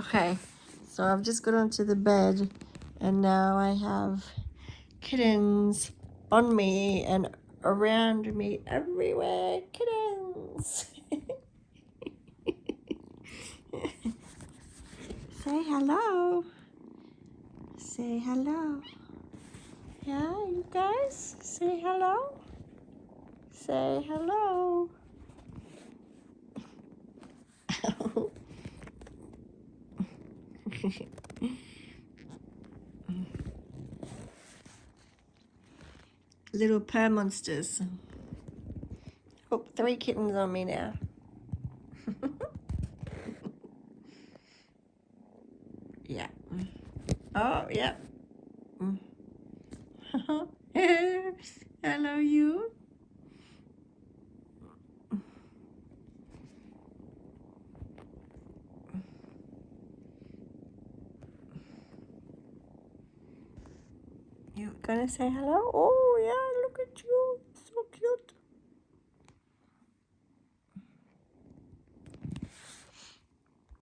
Okay, so I've just got onto the bed and now I have kittens on me and around me everywhere. Kittens! Say hello. Say hello. Yeah, you guys? Say hello. Say hello. Little purr monsters. Oh, 3 kittens on me now. Yeah. Oh, yeah. Hello, you. You gonna say hello? Oh, yeah, look at you.